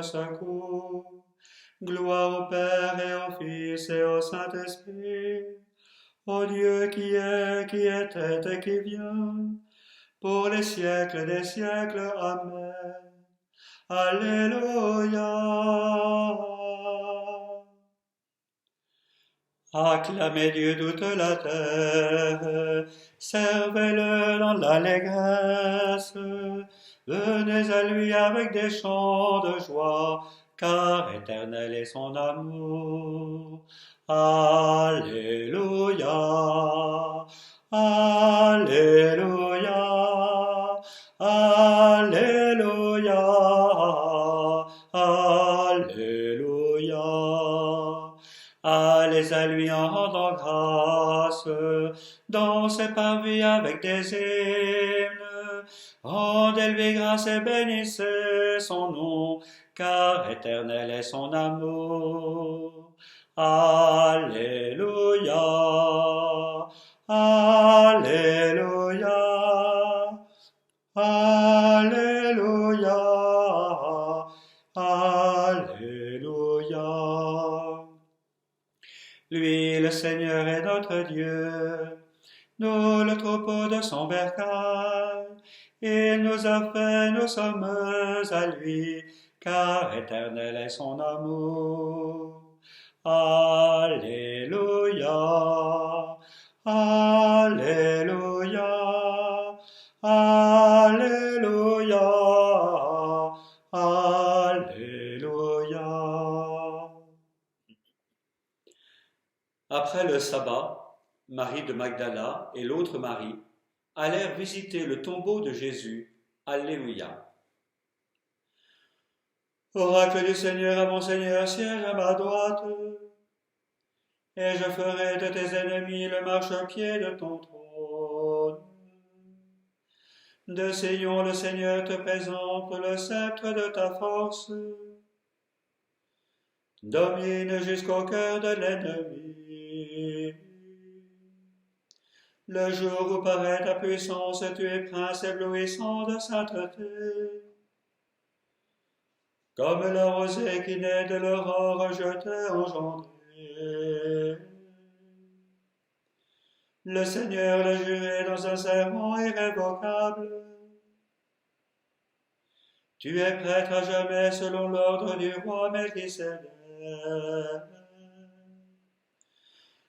secours. Gloire au Père et au Fils et au Saint-Esprit, au Dieu qui est, qui était et qui vient, pour les siècles des siècles. Amen. Alléluia. Acclamez Dieu toute la terre, servez-le dans l'allégresse, venez à lui avec des chants de joie, car éternel est son amour. Alléluia, Alléluia, Alléluia, Alléluia. Allez à lui en rendant grâce, dansez parvis avec des hymnes, rendez-lui grâce et bénissez son nom, car éternel est son amour. Alléluia, Alléluia, Alléluia, Alléluia. Lui, le Seigneur est notre Dieu, nous le troupeau de son bercail. Il nous a fait, nous sommes à lui, car éternel est son amour. Alléluia, Alléluia, Alléluia, Alléluia. Après le sabbat, Marie de Magdala et l'autre Marie allèrent visiter le tombeau de Jésus. Alléluia. Oracle du Seigneur, à mon Seigneur, siège à ma droite, et je ferai de tes ennemis le marchepied de ton trône. De Sion, le Seigneur te présente le sceptre de ta force. Domine jusqu'au cœur de l'ennemi. Le jour où paraît ta puissance, tu es prince éblouissant de sainteté. Comme la rosée qui naît de l'aurore, je t'ai engendré. Le Seigneur l'a juré dans un serment irrévocable. Tu es prêtre à jamais selon l'ordre du roi Melchisédek.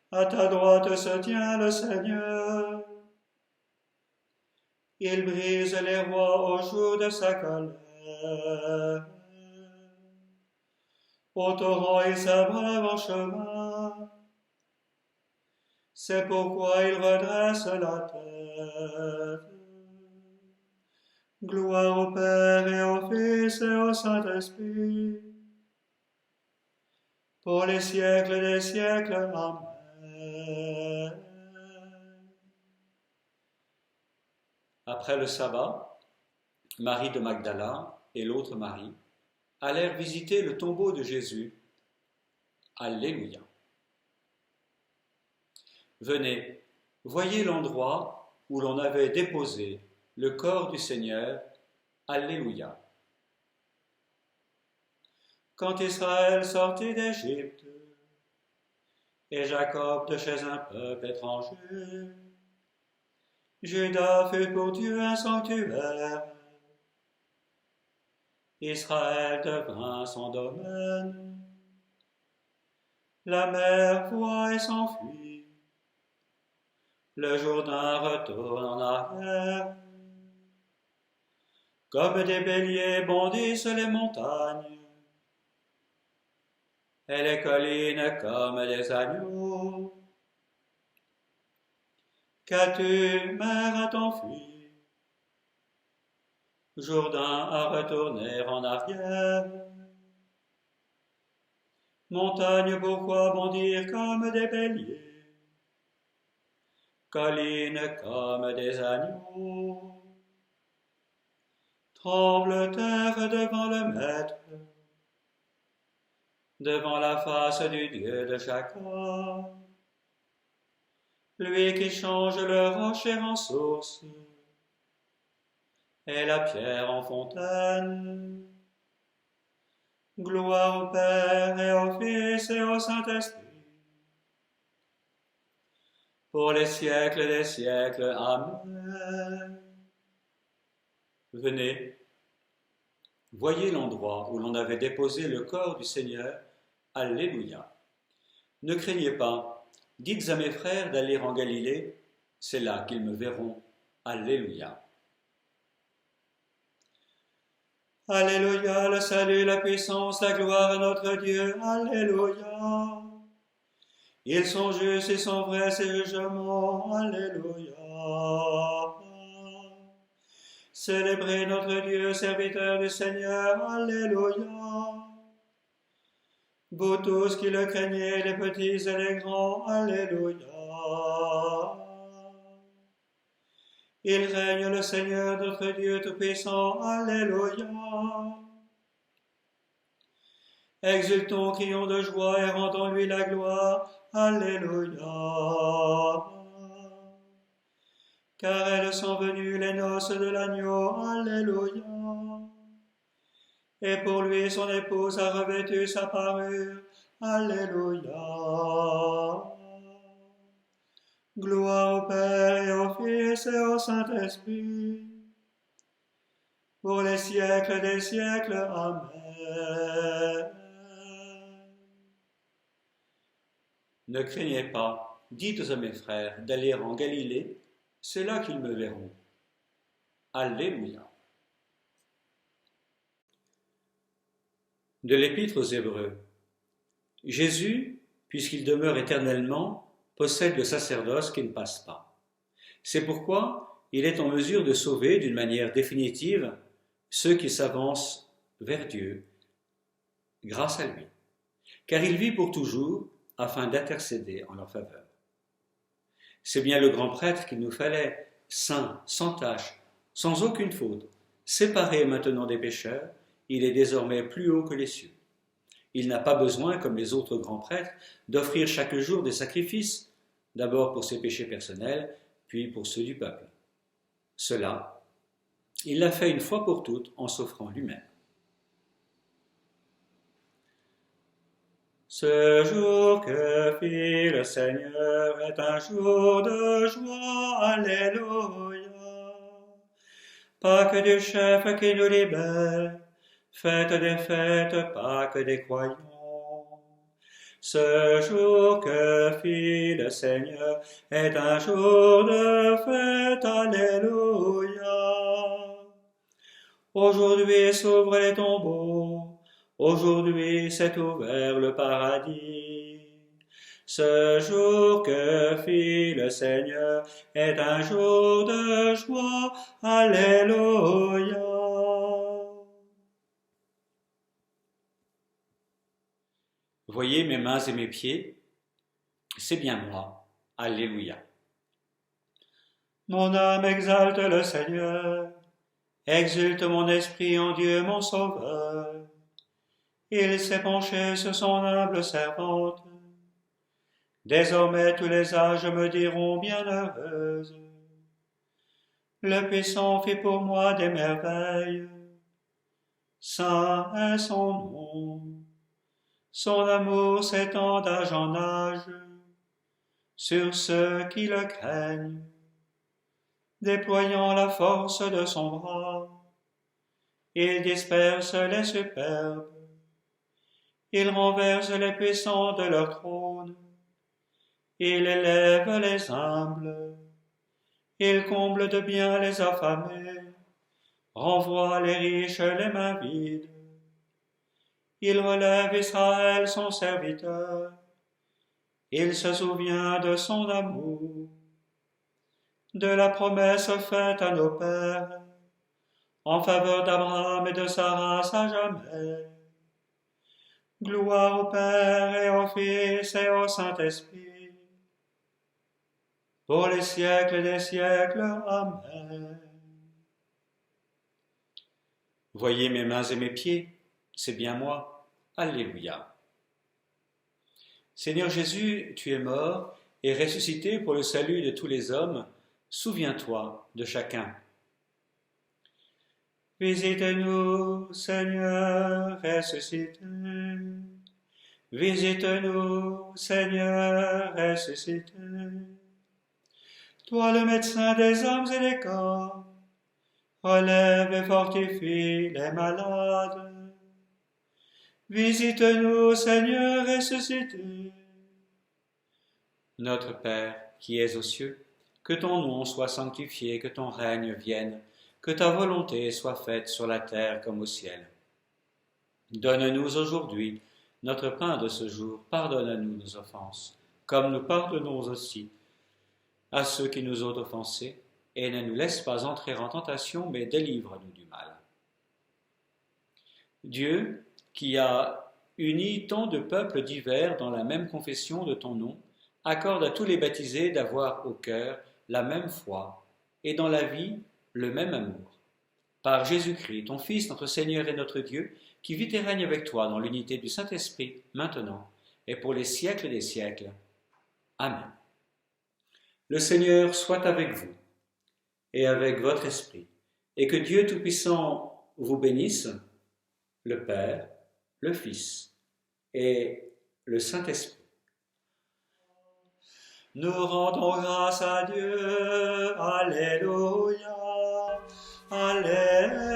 À ta droite se tient le Seigneur. Il brise les rois au jour de sa colère. Au torrent il s'abreuve en chemin. C'est pourquoi il redresse la tête. Gloire au Père et au Fils et au Saint-Esprit, pour les siècles des siècles. Amen. Après le sabbat, Marie de Magdala et l'autre Marie allèrent visiter le tombeau de Jésus. Alléluia. Venez, voyez l'endroit où l'on avait déposé le corps du Seigneur. Alléluia. Quand Israël sortit d'Égypte, et Jacob de chez un peuple étranger, Juda fut pour Dieu un sanctuaire. Israël devint son domaine. La mer voit et s'enfuit. Le Jourdain retourne en arrière. Comme des béliers bondissent les montagnes, et les collines comme des agneaux. Qu'as-tu, mer, à t'enfuir? Jourdain à retourner en arrière. Montagne, pourquoi bondir comme des béliers? Collines comme des agneaux. Tremble terre devant le Maître, devant la face du Dieu de Jacob, lui qui change le rocher en source et la pierre en fontaine. Gloire au Père et au Fils et au Saint-Esprit, pour les siècles des siècles. Amen. Venez, voyez l'endroit où l'on avait déposé le corps du Seigneur. Alléluia. Ne craignez pas, dites à mes frères d'aller en Galilée, c'est là qu'ils me verront. Alléluia. Alléluia, le salut, la puissance, la gloire à notre Dieu. Alléluia. Ils sont justes, ils sont vrais, ces jugements. Alléluia. Célébrez notre Dieu, serviteur du Seigneur. Alléluia. Vous tous qui le craignez, les petits et les grands. Alléluia. Il règne le Seigneur, notre Dieu Tout-Puissant. Alléluia. Exultons, crions de joie et rendons-lui la gloire. Alléluia. Car elles sont venues les noces de l'agneau. Alléluia. Et pour lui son épouse a revêtu sa parure. Alléluia. Gloire au Père et au Fils et au Saint-Esprit, pour les siècles des siècles. Amen. Ne craignez pas, dites à mes frères d'aller en Galilée, c'est là qu'ils me verront. Alléluia. De l'Épître aux Hébreux. Jésus, puisqu'il demeure éternellement, possède le sacerdoce qui ne passe pas. C'est pourquoi il est en mesure de sauver d'une manière définitive ceux qui s'avancent vers Dieu grâce à lui, car il vit pour toujours afin d'intercéder en leur faveur. C'est bien le grand prêtre qu'il nous fallait, saint, sans tache, sans aucune faute, séparé maintenant des pécheurs, il est désormais plus haut que les cieux. Il n'a pas besoin, comme les autres grands prêtres, d'offrir chaque jour des sacrifices, d'abord pour ses péchés personnels, puis pour ceux du peuple. Cela, il l'a fait une fois pour toutes en s'offrant lui-même. Ce jour que fit le Seigneur est un jour de joie, Alléluia. Pâques du chef qui nous libère, fête des fêtes, Pâques des croyants. Ce jour que fit le Seigneur est un jour de fête, Alléluia. Aujourd'hui s'ouvrent les tombeaux, aujourd'hui s'est ouvert le paradis. Ce jour que fit le Seigneur est un jour de joie, Alléluia. Voyez mes mains et mes pieds, c'est bien moi. Alléluia. Mon âme exalte le Seigneur, exulte mon esprit en Dieu mon Sauveur. Il s'est penché sur son humble servante. Désormais tous les âges me diront bienheureuse. Le Puissant fit pour moi des merveilles. Saint est son nom. Son amour s'étend d'âge en âge sur ceux qui le craignent, déployant la force de son bras. Il disperse les superbes, il renverse les puissants de leur trône, il élève les humbles, il comble de bien les affamés, renvoie les riches les mains vides. Il relève Israël son serviteur, il se souvient de son amour, de la promesse faite à nos pères, en faveur d'Abraham et de sa race à jamais. Gloire au Père et au Fils et au Saint-Esprit, pour les siècles des siècles. Amen. Voyez mes mains et mes pieds, c'est bien moi. Alléluia. Seigneur Jésus, tu es mort et ressuscité pour le salut de tous les hommes. Souviens-toi de chacun. Visite-nous, Seigneur, ressuscité. Visite-nous, Seigneur, ressuscité. Toi le médecin des hommes et des corps, relève et fortifie les malades. Visite-nous, Seigneur, ressuscité. Notre Père, qui es aux cieux, que ton nom soit sanctifié, que ton règne vienne, que ta volonté soit faite sur la terre comme au ciel. Donne-nous aujourd'hui notre pain de ce jour, pardonne-nous nos offenses, comme nous pardonnons aussi à ceux qui nous ont offensés, et ne nous laisse pas entrer en tentation, mais délivre-nous du mal. Dieu, qui a uni tant de peuples divers dans la même confession de ton nom, accorde à tous les baptisés d'avoir au cœur la même foi, et dans la vie le même amour. Par Jésus-Christ, ton Fils, notre Seigneur et notre Dieu, qui vit et règne avec toi dans l'unité du Saint-Esprit, maintenant et pour les siècles des siècles. Amen. Le Seigneur soit avec vous et avec votre esprit, et que Dieu Tout-Puissant vous bénisse, le Père, le Fils et le Saint-Esprit. Nous rendons grâce à Dieu. Alléluia. Alléluia.